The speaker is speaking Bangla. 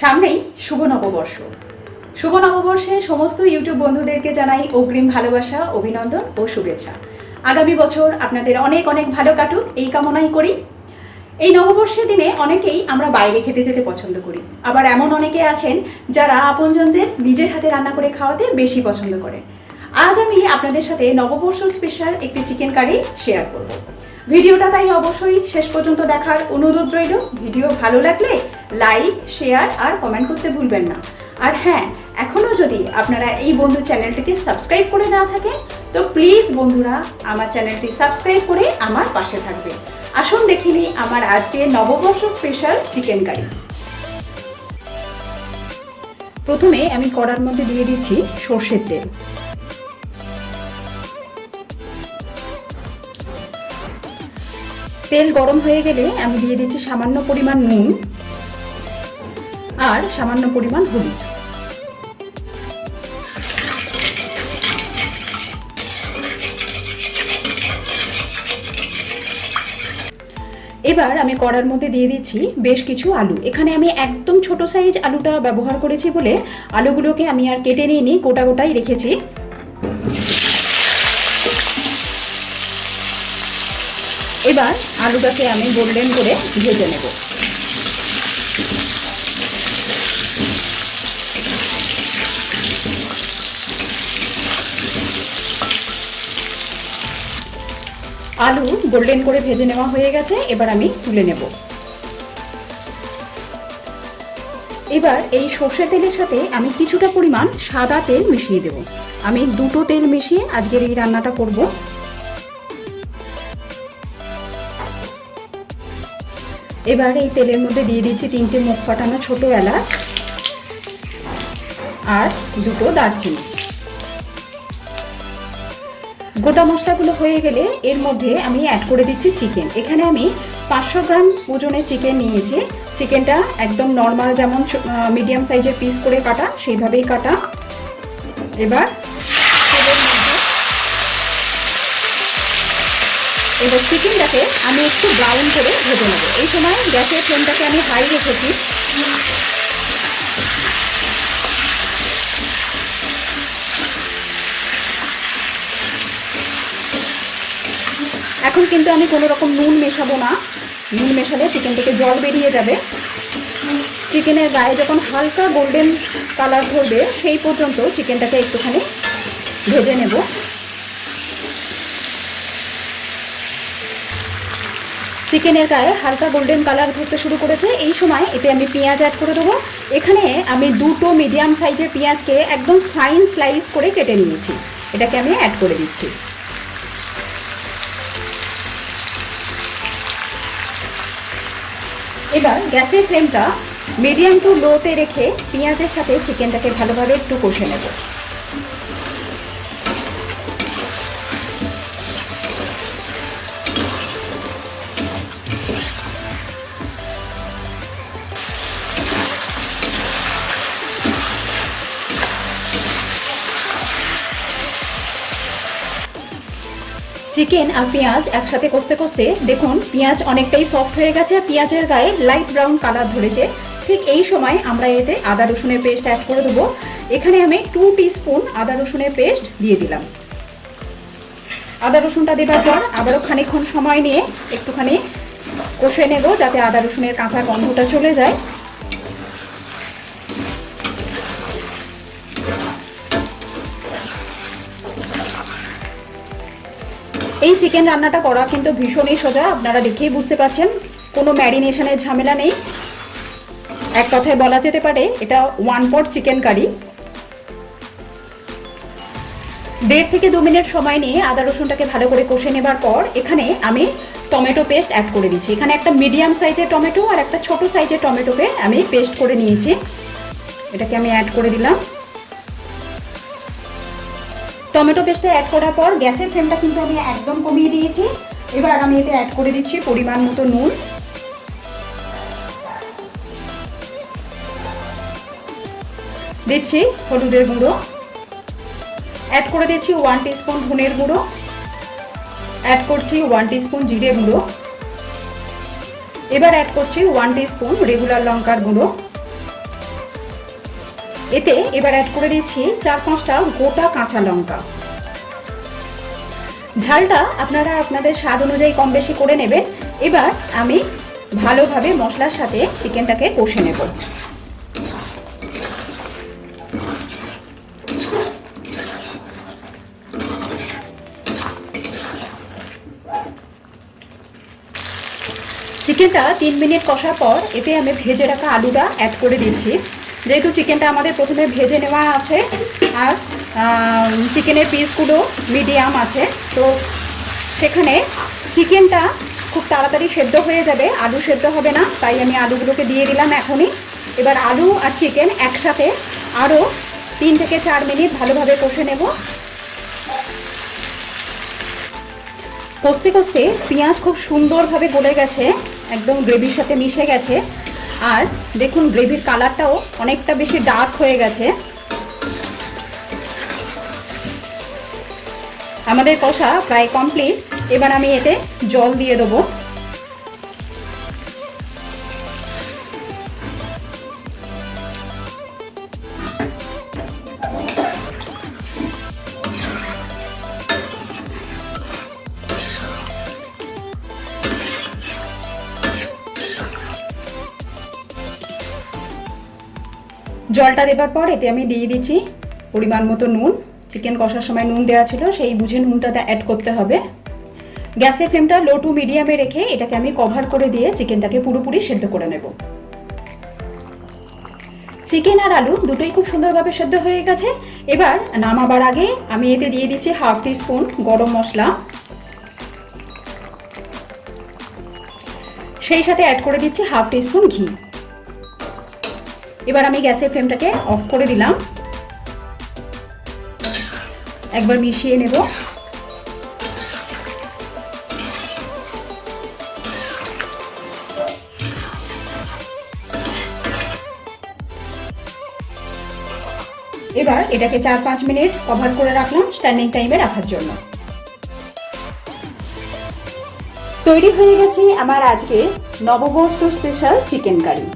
সামনেই শুভ নববর্ষ। শুভ নববর্ষে সমস্ত ইউটিউব বন্ধুদেরকে জানাই অগ্রিম ভালোবাসা, অভিনন্দন ও শুভেচ্ছা। আগামী বছর আপনাদের অনেক অনেক ভালো কাটুক এই কামনাই করি। এই নববর্ষের দিনে অনেকেই আমরা বাইরে খেতে যেতে পছন্দ করি, আবার এমন অনেকে আছেন যারা আপনজনদের নিজের হাতে রান্না করে খাওয়াতে বেশি পছন্দ করে। আজ আমি আপনাদের সাথে নববর্ষ স্পেশাল একটি চিকেন কারি শেয়ার করব। ভিডিওটা তাই অবশ্যই শেষ পর্যন্ত দেখার অনুরোধ রইল। ভিডিও ভালো লাগলে লাইক, শেয়ার আর কমেন্ট করতে ভুলবেন না। আর হ্যাঁ, এখনও যদি আপনারা এই বন্ধু চ্যানেলটিকে সাবস্ক্রাইব করে না থাকেন তো প্লিজ বন্ধুরা আমার চ্যানেলটি সাবস্ক্রাইব করে আমার পাশে থাকবে। আসুন দেখে নিই আমার আজকে নববর্ষ স্পেশাল চিকেন কারি। প্রথমে আমি কড়ার মধ্যে দিয়ে দিচ্ছি সর্ষের তেল। তেল গরম হয়ে গেলে আমি দিয়ে দিচ্ছি সামান্য পরিমাণ নুন আর সামান্য পরিমাণ হলুদ। এবার আমি কড়ার মধ্যে দিয়ে দিচ্ছি বেশ কিছু আলু। এখানে আমি একদম ছোট সাইজ আলুটা ব্যবহার করেছি বলে আলুগুলোকে আমি আর কেটে নিইনি, গোটা গোটাই রেখেছি। এবার আলুটাকে আমি গোল্ডেন করে ভেজে নেব। আলু গোল্ডেন করে ভেজে নেওয়া হয়ে গেছে, এবার আমি তুলে নেব। এবার এই সর্ষে তেলের সাথে আমি কিছুটা পরিমাণ সাদা তেল মিশিয়ে দেব। আমি দুটো তেল মিশিয়ে আজকের এই রান্নাটা করব। এবার এই তেলের মধ্যে দিয়ে দিচ্ছি 3টে মুখ ফাটানো ছোট এলাচ আর 2টো দারচিনি। গোটা মশলাগুলো হয়ে গেলে এর মধ্যে আমি অ্যাড করে দিচ্ছি চিকেন। এখানে আমি 500 গ্রাম ওজনের চিকেন নিয়েছি। চিকেনটা একদম নর্মাল যেমন মিডিয়াম সাইজের পিস করে কাটা সেইভাবেই কাটা। এবার চিকেনটাকে আমি একটু ব্রাউন করে ভেজে নেব। এই সময় গ্যাসের ফ্লেমটাকে আমি হাই রেখেছি। এখন কিন্তু আমি কোনো রকম নুন মেশাবো না, নুন মেশালে চিকেন থেকে জল বেরিয়ে যাবে। চিকেনের গায়ে যখন হালকা গোল্ডেন কালার ধরবে সেই পর্যন্ত চিকেনটাকে একটুখানি ভেজে নেব। চিকেনের গায়ে হালকা গোল্ডেন কালার ধরতে শুরু করেছে, এই সময় এতে আমি পেঁয়াজ অ্যাড করে দেবো। এখানে আমি 2টো মিডিয়াম সাইজের পেঁয়াজকে একদম ফাইন স্লাইস করে কেটে নিয়েছি, এটাকে আমি অ্যাড করে দিচ্ছি। এবার গ্যাসের ফ্লেমটা মিডিয়াম টু লোতে রেখে পেঁয়াজের সাথে চিকেনটাকে ভালোভাবে একটু কষে নেব। চিকেন আর পেঁয়াজ একসাথে কষতে কষতে দেখুন পেঁয়াজ অনেকটাই সফট হয়ে গেছে, পেঁয়াজের গায়ে লাইট ব্রাউন কালার ধরেছে। ঠিক এই সময় আমরা এতে আদা রসুনের পেস্ট অ্যাড করে দেবো। এখানে আমি 2 টিস্পুন আদা রসুনের পেস্ট দিয়ে দিলাম। আদা রসুনটা দেওয়ার পর আবারও খানিকক্ষণ সময় নিয়ে একটুখানি কষে নেব যাতে আদা রসুনের কাঁচা গন্ধটা চলে যায়। এই চিকেন রান্নাটা করা কিন্তু ভীষণই সোজা, আপনারা দেখেই বুঝতে পারছেন। কোনো ম্যারিনেশনের ঝামেলা নেই। এক কথায় বলা যেতে পারে এটা 1 পট চিকেন কারি। 1.5 থেকে 2 মিনিট সময় নিয়ে আদা রসুনটাকে ভালো করে কষে নেবার পর এখানে আমি টমেটো পেস্ট অ্যাড করে দিচ্ছি। এখানে একটা মিডিয়াম সাইজের টমেটো আর একটা ছোট সাইজের টমেটোকে আমি পেস্ট করে নিয়েছি, এটাকে আমি অ্যাড করে দিলাম। টমেটো পেস্টটা অ্যাড করার পর গ্যাসের ফ্লেমটা কিন্তু আমি একদম কমিয়ে দিয়েছি। এবার আমি এতে অ্যাড করে দিচ্ছি পরিমাণ মতো নুন, দিচ্ছি হলুদের গুঁড়ো, অ্যাড করে দিচ্ছি 1 টিস্পুন ধনের গুঁড়ো, অ্যাড করছি 1 টিস্পুন জিরে গুঁড়ো, এবার অ্যাড করছি 1 টিস্পুন রেগুলার লঙ্কার গুঁড়ো, এতে এবার অ্যাড করে দিচ্ছি 4-5টা গোটা কাঁচা লঙ্কা। ঝালটা আপনারা আপনাদের স্বাদ অনুযায়ী কম বেশি করে নেবেন। এবার আমি ভালোভাবে মশলার সাথে চিকেনটাকে কষে নেব। চিকেনটা 3 মিনিট কষার পর এতে আমি ভেজে রাখা আলুটা অ্যাড করে দিচ্ছি। যেহেতু চিকেনটা আমাদের প্রথমে ভেজে নেওয়া আছে আর চিকেনের পিসগুলো মিডিয়াম আছে, তো সেখানে চিকেনটা খুব তাড়াতাড়ি সেদ্ধ হয়ে যাবে, আলু সেদ্ধ হবে না, তাই আমি আলুগুলোকে দিয়ে দিলাম এখনই। এবার আলু আর চিকেন একসাথে আরও 3 থেকে 4 মিনিট ভালোভাবে কষে নেব। কষতে কষতে পেঁয়াজ খুব সুন্দরভাবে গলে গেছে, একদম গ্রেভির সাথে মিশে গেছে। আর দেখুন গ্রেভির কালারটাও অনেকটা বেশি ডার্ক হয়ে গেছে। আমাদের কষা প্রায় কমপ্লিট। এবার আমি এতে জল দিয়ে দেবো। জলটা দেবার পর এতে আমি দিয়ে দিচ্ছি পরিমাণ মতো নুন। চিকেন কষার সময় নুন দেওয়া ছিল, সেই বুঝে নুনটাতে অ্যাড করতে হবে। গ্যাসের ফ্লেমটা লো টু মিডিয়ামে রেখে এটাকে আমি কভার করে দিয়ে চিকেনটাকে পুরোপুরি সেদ্ধ করে নেব। চিকেন আর আলু দুটোই খুব সুন্দরভাবে সেদ্ধ হয়ে গেছে। এবার নামাবার আগে আমি এতে দিয়ে দিচ্ছি 1/2 টিস্পুন গরম মশলা, সেই সাথে অ্যাড করে দিচ্ছি 1/2 টিস্পুন ঘি। এবার আমি গ্যাসের ফ্লেমটাকে অফ করে দিলাম। একবার মিশিয়ে নেব। এবার এটাকে 4-5 মিনিট কভার করে রাখলাম স্ট্যান্ডিং টাইমে রাখার জন্য। তৈরি হয়ে গেছে আমার আজকে নববর্ষ স্পেশাল চিকেন কারি।